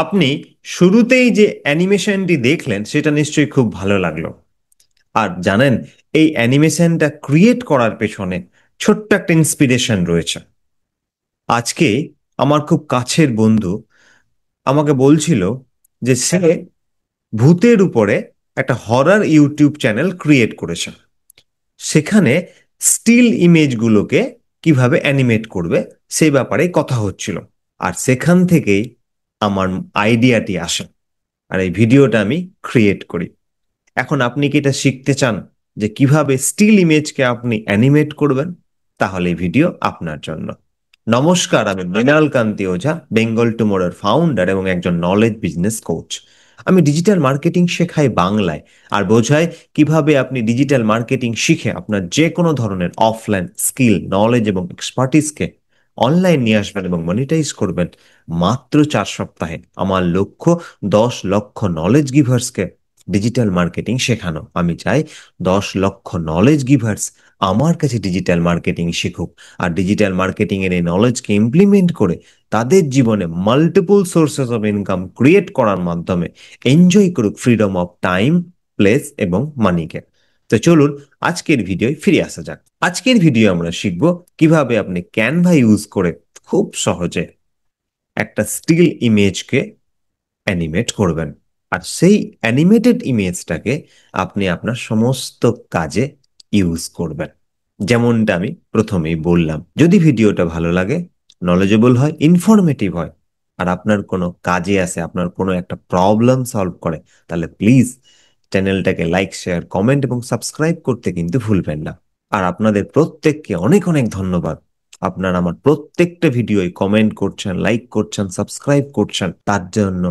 আপনি শুরুতেই যে অ্যানিমেশনটি দেখলেন সেটা নিশ্চয়ই খুব ভালো লাগলো। আর জানেন, এই অ্যানিমেশনটা ক্রিয়েট করার পেছনে ছোট্ট একটা ইন্সপিরেশন রয়েছে। আজকে আমার খুব কাছের বন্ধু আমাকে বলছিল যে সে ভূতের উপরে একটা হরর ইউটিউব চ্যানেল ক্রিয়েট করেছে। সেখানে স্টিল ইমেজগুলোকে কিভাবে অ্যানিমেট করবে সেই ব্যাপারে কথা হচ্ছিল। আর সেখান থেকেই আমার আইডিয়াটি আসে, আর এই ভিডিওটা আমি ক্রিয়েট করি। এখন আপনি কি এটা শিখতে চান যে কিভাবে স্টিল ইমেজকে আপনি অ্যানিমেট করবেন? তাহলে এই ভিডিও আপনার জন্য। নমস্কার, আমি মৃণাল কান্তি ওঝা, বেঙ্গল টুমোরোর ফাউন্ডার এবং একজন নলেজ বিজনেস কোচ। আমি ডিজিটাল মার্কেটিং শেখাই বাংলায়, আর বোঝাই কিভাবে আপনি ডিজিটাল মার্কেটিং শিখে আপনার যে কোনো ধরনের অফলাইন স্কিল, নলেজ এবং এক্সপার্টিসকে অনলাইন নিয়ে আসবেন এবং মনিটাইজ করবেন মাত্র 4 সপ্তাহে। আমার লক্ষ্য 10 লক্ষ নলেজ গিভার্সকে ডিজিটাল মার্কেটিং শেখানো। আমি চাই 10 লক্ষ নলেজ গিভার্স আমার কাছে ডিজিটাল মার্কেটিং শিখুক, আর ডিজিটাল মার্কেটিং এর এই নলেজকে ইমপ্লিমেন্ট করে তাদের জীবনে multiple sources of income create করার মাধ্যমে এনজয় করুক ফ্রিডম অফ টাইম, প্লেস এবং মানিকে। তো চলুন আজকের ভিডিও ফিরে আসা যাক। আজকের ভিডিও আমরা শিখব কিভাবে আপনি ক্যানভা ইউজ করে খুব সহজে একটা স্টিল ইমেজকে অ্যানিমেট করবেন, আর সেই অ্যানিমেটেড ইমেজটাকে আপনি আপনার সমস্ত কাজে ইউজ করবেন। যেমনটা আমি প্রথমেই বললাম, যদি ভিডিওটা ভালো লাগে, নলেজেবল হয়, ইনফরমেটিভ হয়, আর আপনার কোনো কাজে আসে, আপনার কোনো একটা প্রবলেম সলভ করে, তাহলে প্লিজ চ্যানেলটাকে লাইক, শেয়ার, কমেন্ট এবং সাবস্ক্রাইব করতে কিন্তু ভুলবেন না। আর আপনাদের প্রত্যেককে অনেক অনেক ধন্যবাদ। আপনারা আমার প্রত্যেকটা ভিডিওয় কমেন্ট করছেন, লাইক করছেন, সাবস্ক্রাইব করছেন, তার জন্য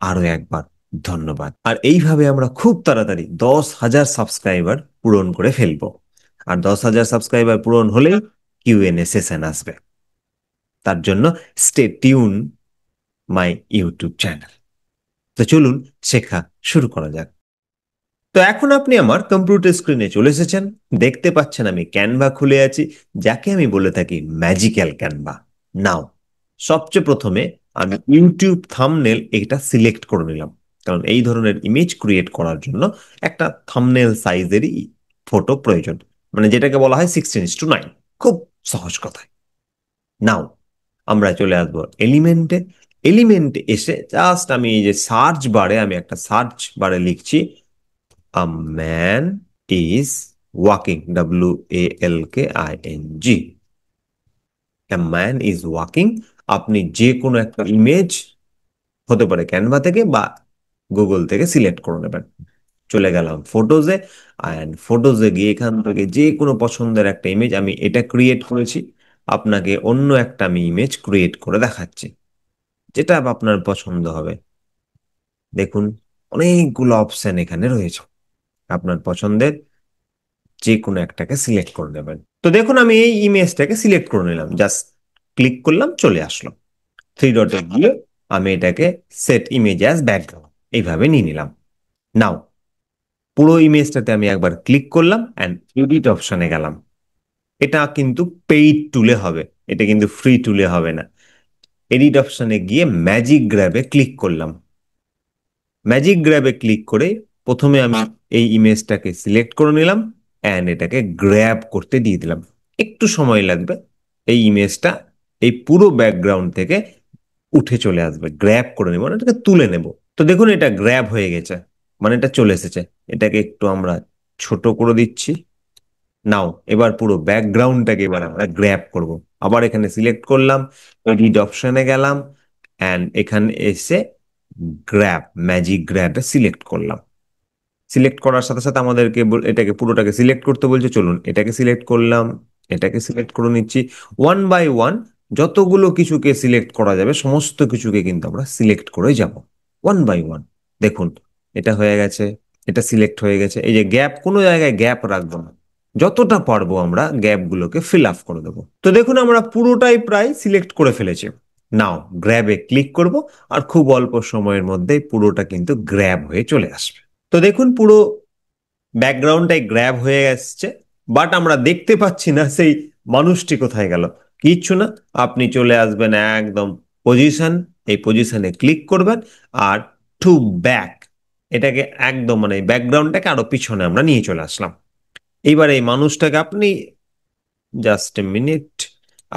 আরো একবার ধন্যবাদ। আর এইভাবে আমরা খুব তাড়াতাড়ি 10,000 সাবস্ক্রাইবার পূরণ করে ফেলবো। আর 10,000 সাবস্ক্রাইবার পূরণ হলে কিউএনএ সেশন আসবে। তার জন্য stay tune my YouTube channel. তো চলুন শেখা শুরু করা যাক। তো এখন আপনি আমার কম্পিউটার স্ক্রিনে চলে এসেছেন। দেখতে পাচ্ছেন আমি ক্যানভা খুলে আছি, যাকে আমি বলে থাকি ম্যাজিক্যাল ক্যানভা। নাও, সবচেয়ে প্রথমে আমি ইউটিউব থাম্বনেল এটা সিলেক্ট করে নিলাম, কারণ এই ধরনের ইমেজ ক্রিয়েট করার জন্য একটা থাম্বনেল সাইজেরই ফটো প্রয়োজন, মানে যেটাকে বলা হয় 16:9। খুব সহজ কথায়। নাও আমরা চলে আসবো এলিমেন্টে। এলিমেন্টে এসে জাস্ট আমি এই যে সার্চ বারে, আমি একটা সার্চ বারে লিখছি a man is walking, WALKING। a man is walking। আপনি যে কোনো একটা ইমেজ হতে পারে ক্যানভা থেকে বা গুগল থেকে সিলেক্ট করে নেবেন। চলে গেলাম ফটোজে, অ্যান্ড ফটোজে গিয়ে এখান থেকে যে কোনো পছন্দের একটা ইমেজ, আমি এটা ক্রিয়েট করেছি, আপনাকে অন্য একটা আমি ইমেজ ক্রিয়েট করে দেখাচ্ছি যেটা আপনার পছন্দ হবে। দেখুন, অনেকগুলো অপশন এখানে রয়েছে, আপনার পছন্দের যে কোনো একটাকে সিলেক্ট করে নেবেন। তো দেখুন, আমি এই ইমেজটাকে সিলেক্ট করে নিলাম, জাস্ট ক্লিক করলাম, চলে আসলো। থ্রি ডটে গিয়ে আমি এটাকে সেট ইমেজ অ্যাজ ব্যাকগ্রাউন্ড এইভাবে নিয়ে নিলাম। নাও পুরো ইমেজটাতে আমি একবার ক্লিক করলাম অ্যান্ড এডিট অপশনে গেলাম। এটা কিন্তু পেইড টুলে হবে, এটা কিন্তু ফ্রি টুলে হবে না। এডিট অপশনে গিয়ে ম্যাজিক গ্র্যাবে ক্লিক করলাম। ম্যাজিক গ্র্যাবে ক্লিক করে প্রথমে আমি এই ইমেজটাকে সিলেক্ট করে নিলাম অ্যান্ড এটাকে গ্র্যাব করতে দিয়ে দিলাম। একটু সময় লাগবে, এই ইমেজটা এই পুরো ব্যাকগ্রাউন্ড থেকে উঠে চলে আসবে। গ্র্যাব করে নেব, মানে এটাকে তুলে নেব। তো দেখুন, এটা গ্র্যাব হয়ে গেছে, মানে এটা চলে এসেছে। এটাকে একটু আমরা ছোট করে দিচ্ছি। নাও এবার পুরো ব্যাকগ্রাউন্ডটাকে এবার আমরা গ্র্যাব করব। আবার এখানে সিলেক্ট করলাম, এডিট অপশনে গেলাম অ্যান্ড এখানে এসে গ্র্যাব, ম্যাজিক গ্র্যাবে সিলেক্ট করলাম। সিলেক্ট করার সাথে সাথে আমাদেরকে এটাকে পুরোটাকে সিলেক্ট করতে বলছে। চলুন এটাকে সিলেক্ট করলাম, এটাকে সিলেক্ট করে নিচ্ছি। ওয়ান বাই ওয়ান যতগুলো কিছুকে সিলেক্ট করা যাবে সমস্ত কিছুকে কিন্তু আমরা সিলেক্ট করে যাব ওয়ান বাই ওয়ান। দেখুন এটা হয়ে গেছে, এটা সিলেক্ট হয়ে গেছে। এই যে গ্যাপ, কোনো জায়গায় গ্যাপ রাখবো না, যতটা পারবো আমরা গ্যাপ গুলোকে ফিল আপ করে দেবো। তো দেখুন আমরা পুরোটাই প্রায় সিলেক্ট করে ফেলেছি। নাও গ্র্যাবে ক্লিক করব, আর খুব অল্প সময়ের মধ্যেই পুরোটা কিন্তু গ্র্যাব হয়ে চলে আসবে। তো দেখুন পুরো ব্যাকগ্রাউন্ডটাই গ্র্যাব হয়ে আসছে, বাট আমরা দেখতে পাচ্ছি না সেই মানুষটি কোথায় গেল। কিচ্ছু না, আপনি চলে আসবেন একদম পজিশন, এই পজিশনে ক্লিক করবেন, আর টু ব্যাক, এটাকে একদম মানে ব্যাকগ্রাউন্ডটাকে আরো পিছনে আমরা নিয়ে চলে আসলাম। এইবার এই মানুষটাকে আপনি, জাস্ট এ মিনিট,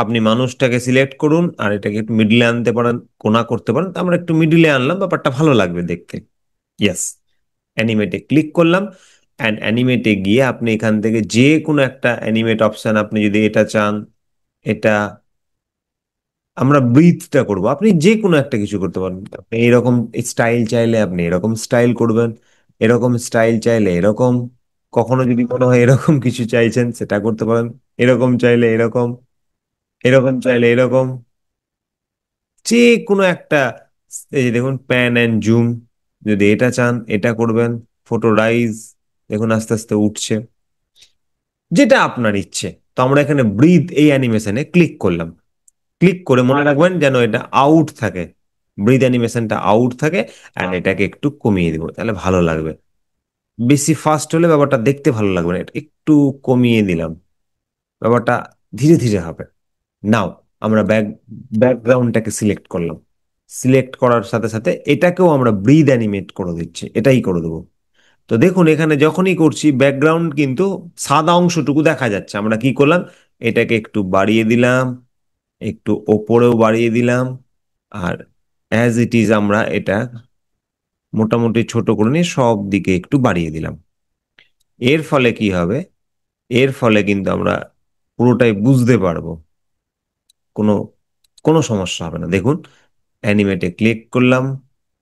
আপনি মানুষটাকে সিলেক্ট করুন আর এটাকে একটু মিডিলে আনতে পারেন, কোনা করতে পারেন, তো আমরা একটু মিডিলে আনলাম, ব্যাপারটা ভালো লাগবে দেখতে। ইয়েস, অ্যানিমেটে ক্লিক করলাম। অ্যান্ড অ্যানিমেটে গিয়ে আপনি এখান থেকে যে কোনো একটা অ্যানিমেট অপশন, আপনি যদি এটা চান, এটা, আমরা ব্রিথটা করব, আপনি যে কোনো একটা কিছু করতে পারেন। আপনি এরকম স্টাইল চাইলে আপনি এরকম স্টাইল করবেন, এরকম স্টাইল চাইলে এরকম, কখনো যদি মনে হয় এরকম কিছু চাইছেন সেটা করতে পারেন, এরকম চাইলে এরকম, এরকম চাইলে এরকম, যে কোনো একটা। এই যে দেখুন প্যান অ্যান্ড জুম, যদি এটা চান এটা করবেন, ফটো রাইজ, দেখুন আস্তে আস্তে উঠছে, যেটা আপনার ইচ্ছে। তো আমরা এখানে ব্রিথ এই অ্যানিমেশনে ক্লিক করলাম। ক্লিক করে মনে রাখবেন যেন এটা আউট থাকে, ব্রিথ অ্যানিমেশনটা আউট থাকে। অ্যান্ড এটাকে একটু কমিয়ে দিব, তাহলে ভালো লাগবে। বেশি ফাস্ট হলে ব্যাপারটা দেখতে ভালো লাগবে না, এটা একটু কমিয়ে দিলাম, ব্যাপারটা ধীরে ধীরে হবে। নাও আমরা ব্যাকগ্রাউন্ডটাকে সিলেক্ট করলাম। সিলেক্ট করার সাথে সাথে এটাকেও আমরা ব্রিথ অ্যানিমেট করে দিচ্ছি, এটাই করে দেবো। তো দেখুন এখানে যখনই করছি ব্যাকগ্রাউন্ড কিন্তু সাদা অংশটুকু দেখা যাচ্ছে। আমরা কি করলাম, এটাকে একটু বাড়িয়ে দিলাম, একটু ওপরেও বাড়িয়ে দিলাম, আর অ্যাজ ইট ইজ আমরা এটা মোটামুটি ছোট করে নিয়ে সব দিকে একটু বাড়িয়ে দিলাম। এর ফলে কি হবে, এর ফলে কিন্তু আমরা পুরোটাই বুঝতে পারবো, কোনো কোনো সমস্যা হবে না। দেখুন অ্যানিমেটে ক্লিক করলাম,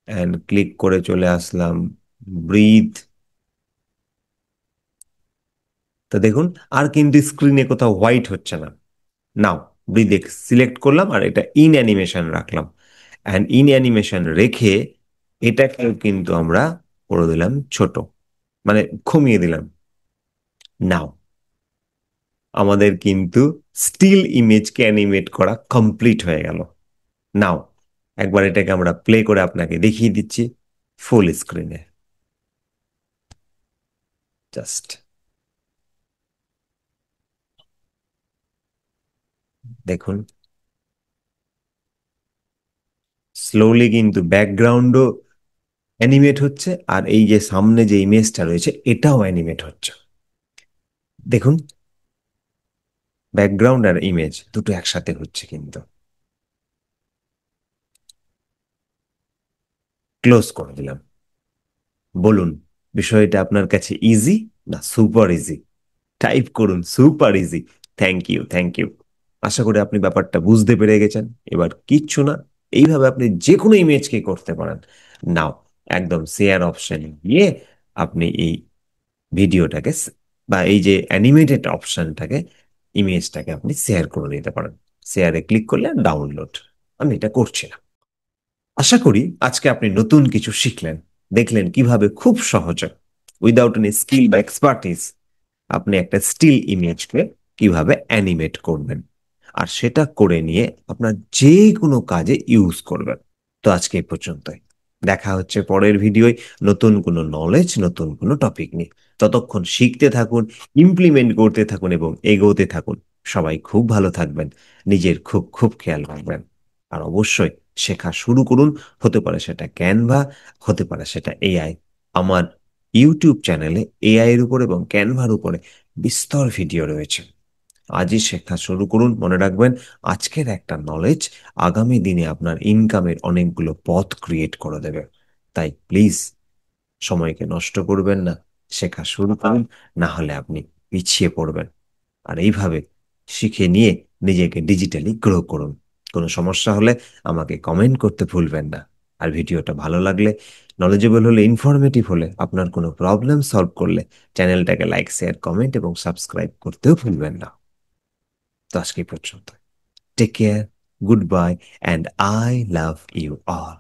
অ্যান্ড ক্লিক করে চলে আসলাম ব্রিথ। তো দেখুন আর কিন্তু স্ক্রিনে কোথাও হোয়াইট হচ্ছে না। নাও ব্রিথ সিলেক্ট করলাম আর এটা ইন অ্যানিমেশন রাখলাম। অ্যান্ড ইন অ্যানিমেশন রেখে এটাকেও কিন্তু আমরা করে দিলাম ছোট, মানে কমিয়ে দিলাম। নাও আমাদের কিন্তু স্টিল ইমেজকে অ্যানিমেট করা কমপ্লিট হয়ে গেল। নাও একবার এটাকে আমরা প্লে করে আপনাকে দেখিয়ে দিচ্ছি ফুল স্ক্রিনে। জাস্ট দেখুন, স্লোলি কিন্তু ব্যাকগ্রাউন্ডও অ্যানিমেট হচ্ছে, আর এই যে সামনে যে ইমেজটা রয়েছে এটাও অ্যানিমেট হচ্ছে। দেখুন ব্যাকগ্রাউন্ড আর ইমেজ দুটো একসাথে হচ্ছে কিন্তু। ক্লোজ করে দিলাম। বলুন বিষয়টা আপনার কাছে ইজি না সুপার ইজি? টাইপ করুন super easy. Thank you, thank you. আশা করি আপনি ব্যাপারটা বুঝতে পেরে গেছেন। এবার কিচ্ছু না, এইভাবে আপনি যে কোনো ইমেজকে করতে পারেন। নাও একদম শেয়ার অপশন গিয়ে আপনি এই ভিডিওটাকে বা এই যে অ্যানিমেটেড অপশনটাকে, ইমেজটাকে আপনি শেয়ার করে দিতে পারেন। শেয়ারে ক্লিক করলে ডাউনলোড, আমি এটা করছি না। আশা করি আজকে আপনি নতুন কিছু শিখলেন, দেখলেন কিভাবে খুব সহজে উইদাউট এনি স্কিল বা এক্সপার্টিস আপনি একটা স্টিল ইমেজকে কিভাবে অ্যানিমেট করবেন, আর সেটা করে নিয়ে আপনার যে কোনো কাজে ইউজ করবেন। তো আজকে এই পর্যন্তই। দেখা হচ্ছে পরের ভিডিওয় নতুন কোনো নলেজ, নতুন কোনো টপিক নিয়ে। ততক্ষণ শিখতে থাকুন, ইমপ্লিমেন্ট করতে থাকুন এবং এগোতে থাকুন। সবাই খুব ভালো থাকবেন, নিজের খুব খুব খেয়াল রাখবেন। আর অবশ্যই শেখা শুরু করুন। হতে পারে সেটা ক্যানভা, হতে পারে সেটা এআই। আমার ইউটিউব চ্যানেলে এআই এর উপর এবং ক্যানভার উপরে বিস্তর ভিডিও রয়েছে। আজই শেখা শুরু করুন। মনে রাখবেন আজকের একটা নলেজ আগামী দিনে আপনার ইনকামের অনেকগুলো পথ ক্রিয়েট করে দেবে। তাই প্লিজ সময়কে নষ্ট করবেন না, শেখা শুরু করুন, না হলে আপনি পিছিয়ে পড়বেন। আর এইভাবে শিখে নিয়ে নিজেকে ডিজিটালি গ্রো করুন। কোনো সমস্যা হলে আমাকে কমেন্ট করতে ভুলবেন না। আর ভিডিওটা ভালো লাগলে, নলেজেবল হলে, ইনফরমেটিভ হলে, আপনার কোনো প্রবলেম সলভ করলে চ্যানেলটাকে লাইক, শেয়ার, কমেন্ট এবং সাবস্ক্রাইব করতেও ভুলবেন না। তো আজকে এই পর্যন্ত। Take care, goodbye, and I love you all.